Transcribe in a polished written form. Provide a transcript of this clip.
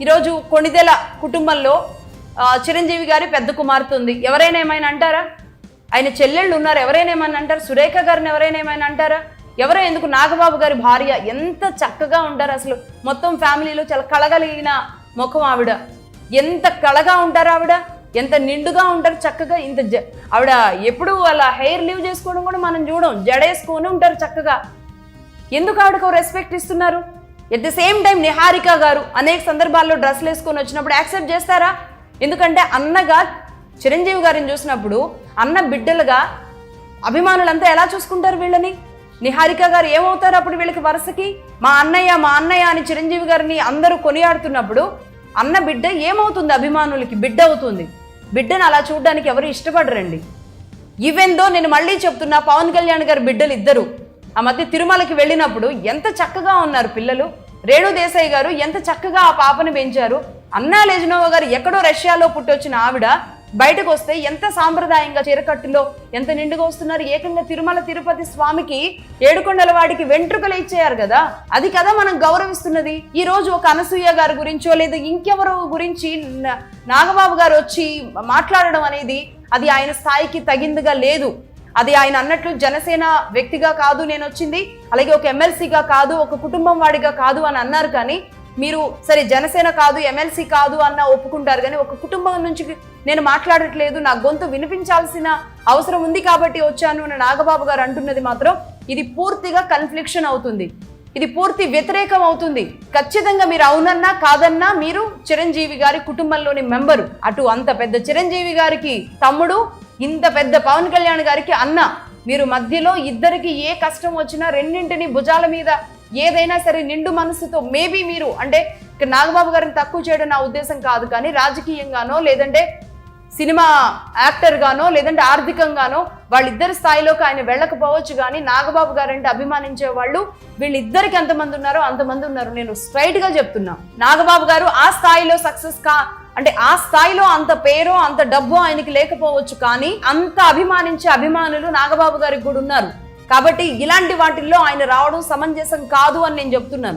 ఈరోజు కొణిదెల కుటుంబంలో చిరంజీవి గారి పెద్ద కుమార్తె ఉంది. ఎవరైనా ఏమైనా అంటారా? ఆయన చెల్లెళ్ళు ఉన్నారు, ఎవరైనా ఏమైనా అంటారు? సురేఖ గారిని ఎవరైనా ఏమైనా అంటారా? ఎవరో ఎందుకు, నాగబాబు గారి భార్య ఎంత చక్కగా ఉంటారు అసలు. మొత్తం ఫ్యామిలీలో చాలా కళగలిగిన ముఖం ఆవిడ. ఎంత కళగా ఉంటారు ఆవిడ, ఎంత నిండుగా ఉంటారు చక్కగా. ఆవిడ ఎప్పుడు అలా హెయిర్ లీవ్ చేసుకోవడం కూడా మనం చూడం, జడేసుకొని ఉంటారు చక్కగా. ఎందుకు ఆవిడకు రెస్పెక్ట్ ఇస్తున్నారు? At the same time Niharika గారు అనేక సందర్భాల్లో డ్రెస్లు వేసుకొని వచ్చినప్పుడు యాక్సెప్ట్ చేస్తారా? ఎందుకంటే అన్నగా చిరంజీవి గారిని చూసినప్పుడు అన్న బిడ్డలుగా అభిమానులంతా ఎలా చూసుకుంటారు వీళ్ళని? నిహారిక గారు ఏమవుతారు అప్పుడు వీళ్ళకి వరుసకి? మా అన్నయ్య అని చిరంజీవి గారిని అందరూ కొనియాడుతున్నప్పుడు అన్న బిడ్డ ఏమవుతుంది? అభిమానులకి బిడ్డ అవుతుంది. బిడ్డను అలా చూడడానికి ఎవరు ఇష్టపడరండి. ఈవెన్ దో నేను మళ్ళీ చెప్తున్నా, పవన్ కళ్యాణ్ గారి బిడ్డలు ఇద్దరు ఆ మధ్య తిరుమలకి వెళ్ళినప్పుడు ఎంత చక్కగా ఉన్నారు పిల్లలు. రేణు దేశాయ్ గారు ఎంత చక్కగా ఆ పాపను పెంచారు. అన్నా లేజనోవా గారు ఎక్కడో రష్యాలో పుట్టొచ్చిన ఆవిడ బయటకు వస్తే ఎంత సాంప్రదాయంగా చీరకట్టులో ఎంత నిండుగా వస్తున్నారు. ఏకంగా తిరుమల తిరుపతి స్వామికి ఏడుకొండల వాడికి వెంట్రుకలు ఇచ్చేయారు కదా. అది కదా మనం గౌరవిస్తున్నది. ఈ రోజు ఒక అనసూయ గారి గురించో లేదా ఇంకెవరో గురించి నాగబాబు గారు వచ్చి మాట్లాడడం అనేది అది ఆయన స్థాయికి తగిందిగా లేదు. అది ఆయన అన్నట్లు జనసేన వ్యక్తిగా కాదు నేను వచ్చింది, అలాగే ఒక ఎమ్మెల్సీగా కాదు, ఒక కుటుంబం వాడిగా కాదు అని అన్నారు. కానీ మీరు సరే జనసేన కాదు, ఎమ్మెల్సీ కాదు అన్న ఒప్పుకుంటారు, కానీ ఒక కుటుంబం నుంచి నేను మాట్లాడట్లేదు, నా గొంతు వినిపించాల్సిన అవసరం ఉంది కాబట్టి వచ్చాను అని నాగబాబు గారు అంటున్నది మాత్రం ఇది పూర్తిగా కన్ఫ్లిక్షన్ అవుతుంది. ఇది పూర్తి వ్యతిరేకం అవుతుంది. ఖచ్చితంగా మీరు అవునన్నా కాదన్నా మీరు చిరంజీవి గారి కుటుంబంలోని మెంబరు. అటు అంత పెద్ద చిరంజీవి గారికి తమ్ముడు, ఇంత పెద్ద పవన్ కళ్యాణ్ గారికి అన్న. మీరు మధ్యలో ఇద్దరికి ఏ కష్టం వచ్చినా రెండింటిని భుజాల మీద ఏదైనా సరే నిండు మనసుతో మేబీ మీరు అంటే నాగబాబు గారిని తక్కువ చేయడం నా ఉద్దేశం కాదు, కానీ రాజకీయంగానో లేదంటే సినిమా యాక్టర్ గానో లేదంటే ఆర్థికంగానో వాళ్ళిద్దరి స్థాయిలోకి ఆయన వెళ్ళకపోవచ్చు. కానీ నాగబాబు గారంటే అభిమానించే వాళ్ళు వీళ్ళిద్దరికి ఎంతమంది ఉన్నారో అంతమంది ఉన్నారు. నేను స్ట్రైట్ గా చెప్తున్నా, నాగబాబు గారు ఆ స్థాయిలో సక్సెస్ అంటే ఆ స్థాయిలో అంత పేరో అంత డబ్బో ఆయనకి లేకపోవచ్చు, కానీ అంత అభిమానించే అభిమానులు నాగబాబు గారికి కూడా ఉన్నారు. కాబట్టి ఇలాంటి వాటిల్లో ఆయన రావడం సమంజసం కాదు అని నేను చెప్తున్నాను.